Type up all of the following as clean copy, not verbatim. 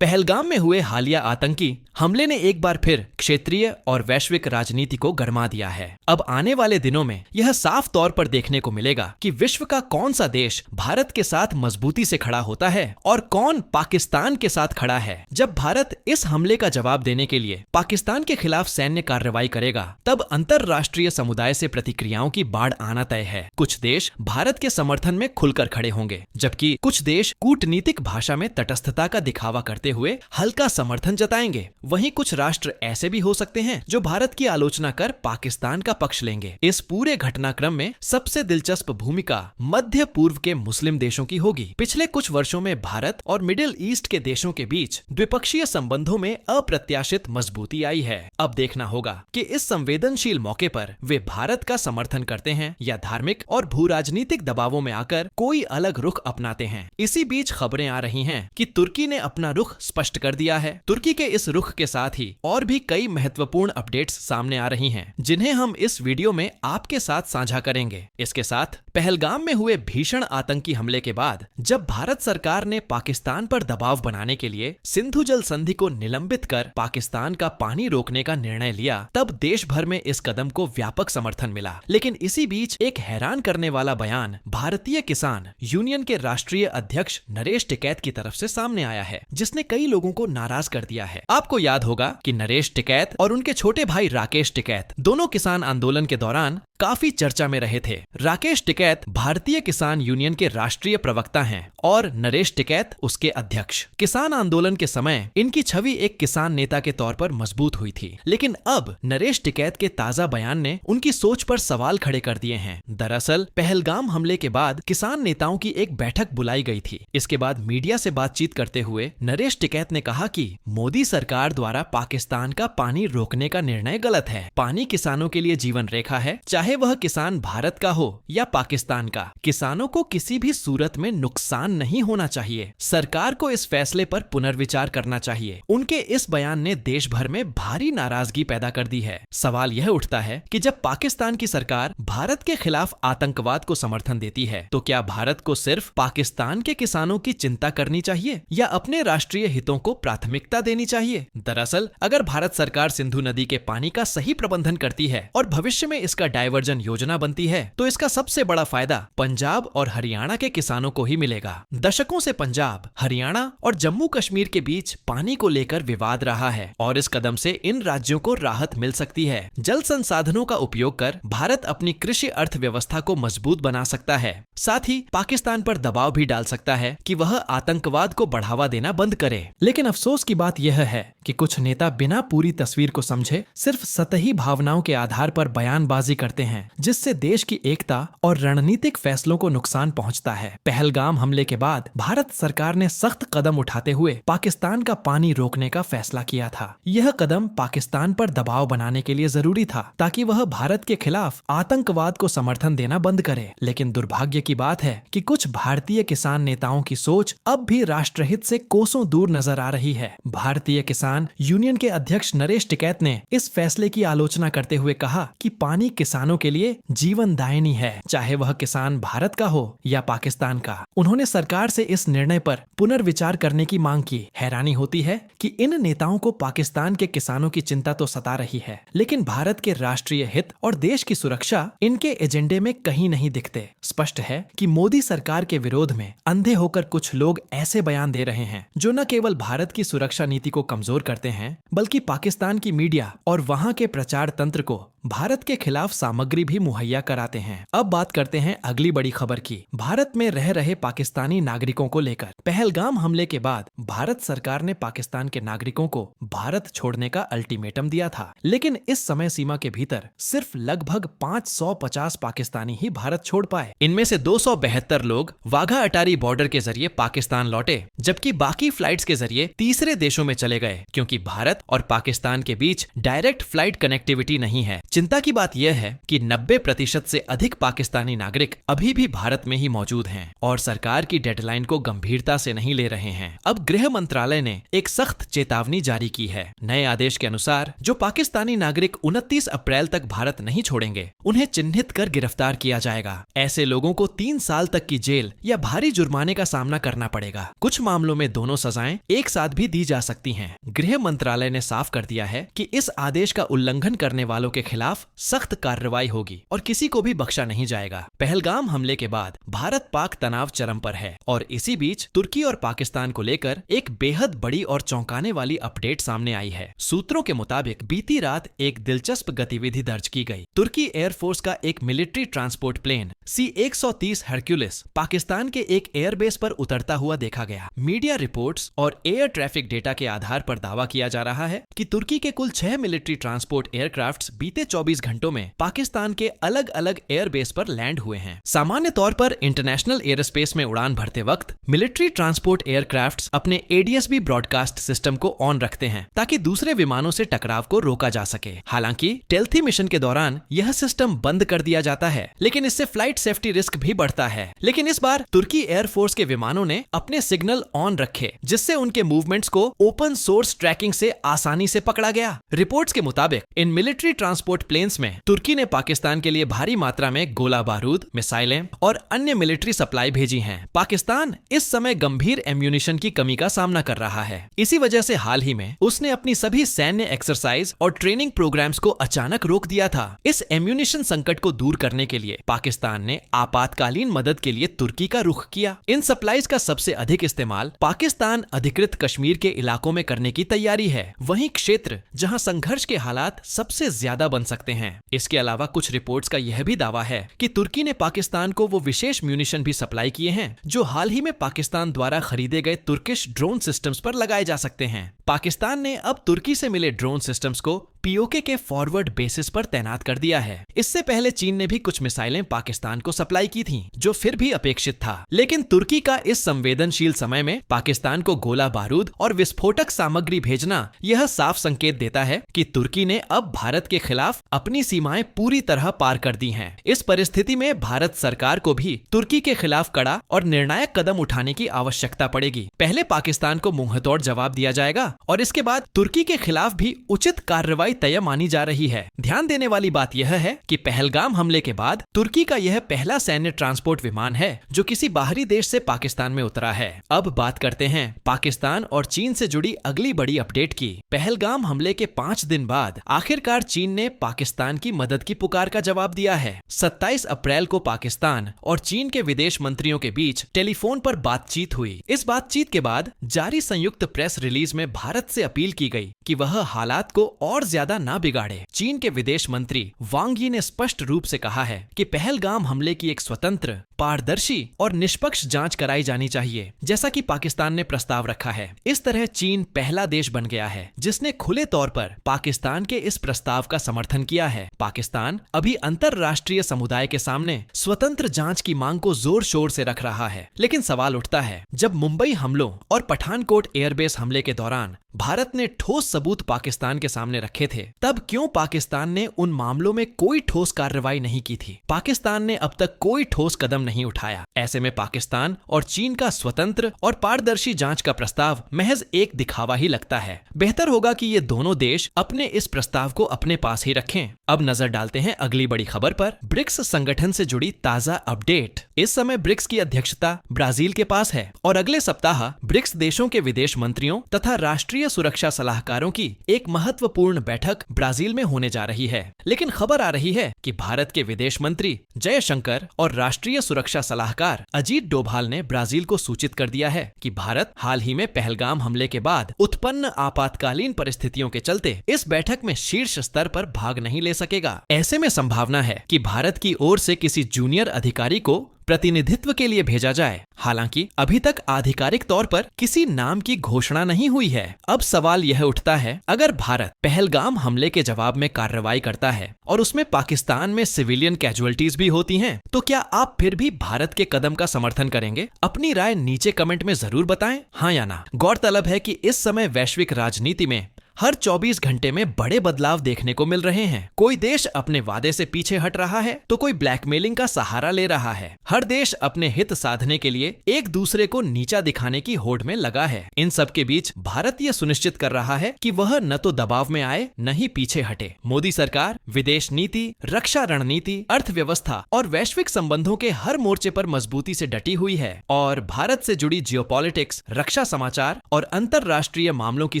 पहलगाम में हुए हालिया आतंकी हमले ने एक बार फिर क्षेत्रीय और वैश्विक राजनीति को गरमा दिया है। अब आने वाले दिनों में यह साफ तौर पर देखने को मिलेगा कि विश्व का कौन सा देश भारत के साथ मजबूती से खड़ा होता है और कौन पाकिस्तान के साथ खड़ा है। जब भारत इस हमले का जवाब देने के लिए पाकिस्तान के खिलाफ सैन्य कार्रवाई करेगा, तब अंतरराष्ट्रीय समुदाय से प्रतिक्रियाओं की बाढ़ आना तय है। कुछ देश भारत के समर्थन में खुलकर खड़े होंगे, जबकि कुछ देश कूटनीतिक भाषा में तटस्थता का दिखावा करते हुए हल्का समर्थन जताएंगे। वहीं कुछ राष्ट्र ऐसे भी हो सकते हैं जो भारत की आलोचना कर पाकिस्तान का पक्ष लेंगे। इस पूरे घटनाक्रम में सबसे दिलचस्प भूमिका मध्य पूर्व के मुस्लिम देशों की होगी। पिछले कुछ वर्षों में भारत और मिडिल ईस्ट के देशों के बीच द्विपक्षीय संबंधों में अप्रत्याशित मजबूती आई है। अब देखना होगा कि इस संवेदनशील मौके पर वे भारत का समर्थन करते हैं या धार्मिक और भू राजनीतिक दबावों में आकर कोई अलग रुख अपनाते हैं। इसी बीच खबरें आ रही हैं कि तुर्की ने अपना रुख स्पष्ट कर दिया है। तुर्की के इस रुख के साथ ही और भी कई महत्वपूर्ण अपडेट्स सामने आ रही हैं, जिन्हें हम इस वीडियो में आपके साथ साझा करेंगे। इसके साथ पहलगाम में हुए भीषण आतंकी हमले के बाद जब भारत सरकार ने पाकिस्तान पर दबाव बनाने के लिए सिंधु जल संधि को निलंबित कर पाकिस्तान का पानी रोकने का निर्णय लिया, तब देश भर में इस कदम को व्यापक समर्थन मिला। लेकिन इसी बीच एक हैरान करने वाला बयान भारतीय किसान यूनियन के राष्ट्रीय अध्यक्ष नरेश टिकैत की तरफ से सामने आया है, जिसने कई लोगों को नाराज कर दिया है। आपको याद होगा कि नरेश टिकैत और उनके छोटे भाई राकेश टिकैत दोनों किसान आंदोलन के दौरान काफी चर्चा में रहे थे। राकेश टिकैत भारतीय किसान यूनियन के राष्ट्रीय प्रवक्ता हैं और नरेश टिकैत उसके अध्यक्ष। किसान आंदोलन के समय इनकी छवि एक किसान नेता के तौर पर मजबूत हुई थी, लेकिन अब नरेश टिकैत के ताजा बयान ने उनकी सोच पर सवाल खड़े कर दिए हैं। दरअसल पहलगाम हमले के बाद किसान नेताओं की एक बैठक बुलाई गई थी। इसके बाद मीडिया से बातचीत करते हुए नरेश टिकैत ने कहा कि मोदी सरकार द्वारा पाकिस्तान का पानी रोकने का निर्णय गलत है। पानी किसानों के लिए जीवन रेखा है, चाहे वह किसान भारत का हो या पाकिस्तान का। किसानों को किसी भी सूरत में नुकसान नहीं होना चाहिए। सरकार को इस फैसले पर पुनर्विचार करना चाहिए। उनके इस बयान ने देश भर में भारी नाराजगी पैदा कर दी है। सवाल यह उठता है कि जब पाकिस्तान की सरकार भारत के खिलाफ आतंकवाद को समर्थन देती है, तो क्या भारत को सिर्फ पाकिस्तान के किसानों की चिंता करनी चाहिए या अपने राष्ट्रीय हितों को प्राथमिकता देनी चाहिए? दरअसल अगर भारत सरकार सिंधु नदी के पानी का सही प्रबंधन करती है और भविष्य में इसका डायवर्जन योजना बनती है, तो इसका सबसे बड़ा फायदा पंजाब और हरियाणा के किसानों को ही मिलेगा। दशकों से पंजाब, हरियाणा और जम्मू कश्मीर के बीच पानी को लेकर विवाद रहा है और इस कदम से इन राज्यों को राहत मिल सकती है। जल संसाधनों का उपयोग कर भारत अपनी कृषि अर्थव्यवस्था को मजबूत बना सकता है। साथ ही पाकिस्तान पर दबाव भी डाल सकता है कि वह आतंकवाद को बढ़ावा देना बंद करे। लेकिन अफसोस की बात यह है कि कुछ नेता बिना पूरी तस्वीर को समझे सिर्फ सतही भावनाओं के आधार पर बयानबाजी करते हैं, जिससे देश की एकता और रणनीतिक फैसलों को नुकसान पहुंचता है। पहलगाम हमले के बाद भारत सरकार ने सख्त कदम उठाते हुए पाकिस्तान का पानी रोकने का फैसला किया था। यह कदम पाकिस्तान पर दबाव बनाने के लिए जरूरी था, ताकि वह भारत के खिलाफ आतंकवाद को समर्थन देना बंद करे। लेकिन दुर्भाग्य की बात है कि कुछ भारतीय किसान नेताओं की सोच अब भी राष्ट्रहित से कोसों दूर नजर आ रही है। भारतीय किसान यूनियन के अध्यक्ष नरेश टिकैत ने इस फैसले की आलोचना करते हुए कहा कि पानी किसानों के लिए जीवनदायिनी है, चाहे वह किसान भारत का हो या पाकिस्तान का। उन्होंने सरकार से इस निर्णय पर पुनर्विचार करने की मांग की। हैरानी होती है कि इन नेताओं को पाकिस्तान के किसानों की चिंता तो सता रही है, लेकिन भारत के राष्ट्रीय हित और देश की सुरक्षा इनके एजेंडे में कहीं नहीं दिखते। स्पष्ट है कि मोदी सरकार के विरोध में अंधे होकर कुछ लोग ऐसे बयान दे रहे हैं जो न केवल भारत की सुरक्षा नीति को कमजोर करते हैं, बल्कि पाकिस्तान की मीडिया और वहां के प्रचार तंत्र को भारत के खिलाफ सामग्री भी मुहैया कराते हैं। अब बात करते हैं अगली बड़ी खबर की। भारत में रह रहे पाकिस्तानी नागरिकों को लेकर पहलगाम हमले के बाद भारत सरकार ने पाकिस्तान के नागरिकों को भारत छोड़ने का अल्टीमेटम दिया था, लेकिन इस समय सीमा के भीतर सिर्फ लगभग 550 पाकिस्तानी ही भारत छोड़ पाए। इनमें से 272 लोग वाघा अटारी बॉर्डर के जरिए पाकिस्तान लौटे, जबकि बाकी फ्लाइट्स के जरिए तीसरे देशों में चले गए, क्योंकि भारत और पाकिस्तान के बीच डायरेक्ट फ्लाइट कनेक्टिविटी नहीं है। चिंता की बात यह है कि 90% से अधिक पाकिस्तानी नागरिक अभी भी भारत में ही मौजूद हैं और सरकार की डेडलाइन को गंभीरता से नहीं ले रहे हैं। अब गृह मंत्रालय ने एक सख्त चेतावनी जारी की है। नए आदेश के अनुसार जो पाकिस्तानी नागरिक 29 अप्रैल तक भारत नहीं छोड़ेंगे, उन्हें चिन्हित कर गिरफ्तार किया जाएगा। ऐसे लोगों को 3 साल तक की जेल या भारी जुर्माने का सामना करना पड़ेगा। कुछ मामलों में दोनों सजाएं एक साथ भी दी जा सकती हैं। गृह मंत्रालय ने साफ कर दिया है कि इस आदेश का उल्लंघन करने वालों के खिलाफ सख्त कार्रवाई होगी और किसी को भी बख्शा नहीं जाएगा। पहलगाम हमले के बाद भारत पाक तनाव चरम पर है और इसी बीच तुर्की और पाकिस्तान को लेकर एक बेहद बड़ी और चौंकाने वाली अपडेट सामने आई है। सूत्रों के मुताबिक बीती रात एक दिलचस्प गतिविधि दर्ज की गई। तुर्की एयरफोर्स का एक military transport plane C-130 Hercules Pakistan के एक एयरबेस पर उतरता हुआ देखा गया। मीडिया रिपोर्ट्स और एयर ट्रैफिक डेटा के आधार पर दावा किया जा रहा है कि तुर्की के कुल 6 मिलिट्री ट्रांसपोर्ट एयरक्राफ्ट्स बीते 24 घंटों में पाकिस्तान के अलग अलग एयरबेस पर लैंड हुए हैं। सामान्य तौर पर इंटरनेशनल एयरस्पेस में उड़ान भरते वक्त मिलिट्री ट्रांसपोर्ट एयरक्राफ्ट्स अपने ADS-B ब्रॉडकास्ट सिस्टम को ऑन रखते हैं ताकि दूसरे विमानों से टकराव को रोका जा सके। हालांकि टेल्थी मिशन के दौरान यह सिस्टम बंद कर दिया जाता है, लेकिन इससे फ्लाइट सेफ्टी रिस्क भी बढ़ता है। लेकिन इस बार तुर्की एयरफोर्स के विमानों ने अपने सिग्नल ऑन रखे, जिससे उनके मूवमेंट्स को ओपन सोर्स ट्रैकिंग से आसानी से पकड़ा गया। रिपोर्ट्स के मुताबिक इन मिलिट्री ट्रांसपोर्ट प्लेन्स में तुर्की ने पाकिस्तान के लिए भारी मात्रा में गोला बारूद, मिसाइलें और अन्य मिलिट्री सप्लाई भेजी हैं। पाकिस्तान इस समय गंभीर एम्यूनिशन की कमी का सामना कर रहा है। इसी वजह से हाल ही में उसने अपनी सभी सैन्य एक्सरसाइज और ट्रेनिंग प्रोग्राम्स को अचानक रोक दिया था। इस एम्यूनिशन संकट को दूर करने के लिए पाकिस्तान ने आपातकालीन मदद के लिए तुर्की का रुख किया। इन सप्लाईज का सबसे अधिक इस्तेमाल पाकिस्तान अधिकृत कश्मीर के इलाकों में करने की तैयारी है, वहीं क्षेत्र जहां संघर्ष के हालात सबसे ज्यादा बन सकते हैं। इसके अलावा कुछ रिपोर्ट्स का यह भी दावा है कि तुर्की ने पाकिस्तान को वो विशेष म्यूनिशन भी सप्लाई किए हैं जो हाल ही में पाकिस्तान द्वारा खरीदे गए तुर्किश ड्रोन सिस्टम्स पर लगाए जा सकते हैं। पाकिस्तान ने अब तुर्की से मिले ड्रोन सिस्टम्स को POK के फॉरवर्ड बेसिस पर तैनात कर दिया है। इससे पहले चीन ने भी कुछ मिसाइलें पाकिस्तान को सप्लाई की थीं, जो फिर भी अपेक्षित था। लेकिन तुर्की का इस संवेदनशील समय में पाकिस्तान को गोला बारूद और विस्फोटक सामग्री भेजना यह साफ संकेत देता है कि तुर्की ने अब भारत के खिलाफ अपनी सीमाएं पूरी तरह पार कर दी हैं। इस परिस्थिति में भारत सरकार को भी तुर्की के खिलाफ कड़ा और निर्णायक कदम उठाने की आवश्यकता पड़ेगी। पहले पाकिस्तान को मुंहतोड़ जवाब दिया जाएगा और इसके बाद तुर्की के खिलाफ भी उचित कार्रवाई तय मानी जा रही है। ध्यान देने वाली बात यह है कि पहलगाम हमले के बाद तुर्की का यह पहला सैन्य ट्रांसपोर्ट विमान है जो किसी बाहरी देश से पाकिस्तान में उतरा है। अब बात करते हैं पाकिस्तान और चीन से जुड़ी अगली बड़ी अपडेट की। पहलगाम हमले के 5 दिन बाद आखिरकार चीन ने पाकिस्तान की मदद की पुकार का जवाब दिया है। 27 अप्रैल को पाकिस्तान और चीन के विदेश मंत्रियों के बीच टेलीफोन पर बातचीत हुई। इस बातचीत के बाद जारी संयुक्त प्रेस रिलीज में भारत से अपील की गई कि वह हालात को और ज्यादा ना बिगाड़े। चीन के विदेश मंत्री वांग यी ने स्पष्ट रूप से कहा है कि पहलगाम हमले की एक स्वतंत्र, पारदर्शी और निष्पक्ष जांच कराई जानी चाहिए, जैसा कि पाकिस्तान ने प्रस्ताव रखा है। इस तरह चीन पहला देश बन गया है जिसने खुले तौर पर पाकिस्तान के इस प्रस्ताव का समर्थन किया है। पाकिस्तान अभी अंतरराष्ट्रीय समुदाय के सामने स्वतंत्र जांच की मांग को जोर शोर से रख रहा है। लेकिन सवाल उठता है, जब मुंबई हमलों और पठानकोट एयरबेस हमले के दौरान भारत ने ठोस सबूत पाकिस्तान के सामने रखे थे, तब क्यों पाकिस्तान ने उन मामलों में कोई ठोस कार्रवाई नहीं की थी? पाकिस्तान ने अब तक कोई ठोस कदम नहीं उठाया। ऐसे में पाकिस्तान और चीन का स्वतंत्र और पारदर्शी जांच का प्रस्ताव महज एक दिखावा ही लगता है। बेहतर होगा कि ये दोनों देश अपने इस प्रस्ताव को अपने पास ही रखें। अब नजर डालते हैं अगली बड़ी खबर पर, ब्रिक्स संगठन से जुड़ी ताजा अपडेट। इस समय ब्रिक्स की अध्यक्षता ब्राजील के पास है और अगले सप्ताह ब्रिक्स देशों के विदेश मंत्रियों तथा राष्ट्रीय सुरक्षा सलाहकारों की एक महत्वपूर्ण बैठक ब्राजील में होने जा रही है। लेकिन खबर आ रही है कि भारत के विदेश मंत्री जयशंकर और राष्ट्रीय सुरक्षा सलाहकार अजीत डोभाल ने ब्राजील को सूचित कर दिया है कि भारत हाल ही में पहलगाम हमले के बाद उत्पन्न आपातकालीन परिस्थितियों के चलते इस बैठक में शीर्ष स्तर पर भाग नहीं ले सकेगा। ऐसे में संभावना है कि भारत की ओर से किसी जूनियर अधिकारी को प्रतिनिधित्व के लिए भेजा जाए। हालांकि अभी तक आधिकारिक तौर पर किसी नाम की घोषणा नहीं हुई है। अब सवाल यह उठता है, अगर भारत पहलगाम हमले के जवाब में कार्रवाई करता है और उसमें पाकिस्तान में सिविलियन कैजुअल्टीज भी होती हैं, तो क्या आप फिर भी भारत के कदम का समर्थन करेंगे? अपनी राय नीचे कमेंट में जरूर बताएं, हाँ या ना। गौरतलब है कि इस समय वैश्विक राजनीति में हर 24 घंटे में बड़े बदलाव देखने को मिल रहे हैं। कोई देश अपने वादे से पीछे हट रहा है तो कोई ब्लैकमेलिंग का सहारा ले रहा है। हर देश अपने हित साधने के लिए एक दूसरे को नीचा दिखाने की होड़ में लगा है। इन सब के बीच भारत यह सुनिश्चित कर रहा है कि वह न तो दबाव में आए न ही पीछे हटे। मोदी सरकार विदेश नीति, रक्षा रणनीति, अर्थव्यवस्था और वैश्विक संबंधों के हर मोर्चे पर मजबूती से डटी हुई है और भारत से जुड़ी जियोपॉलिटिक्स, रक्षा समाचार और अंतरराष्ट्रीय मामलों की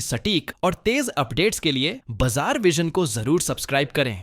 सटीक और तेज अपडेट्स के लिए बाजार विजन को जरूर सब्सक्राइब करें।